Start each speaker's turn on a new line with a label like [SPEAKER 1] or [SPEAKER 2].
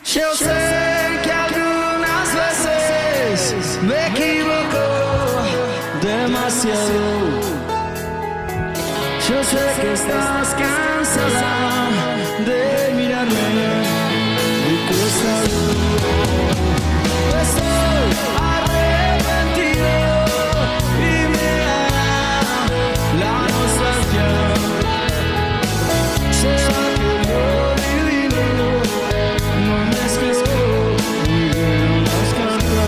[SPEAKER 1] Yo sé que algunas veces me equivoco demasiado. Yo sé que estás cansada de mirarme de costado.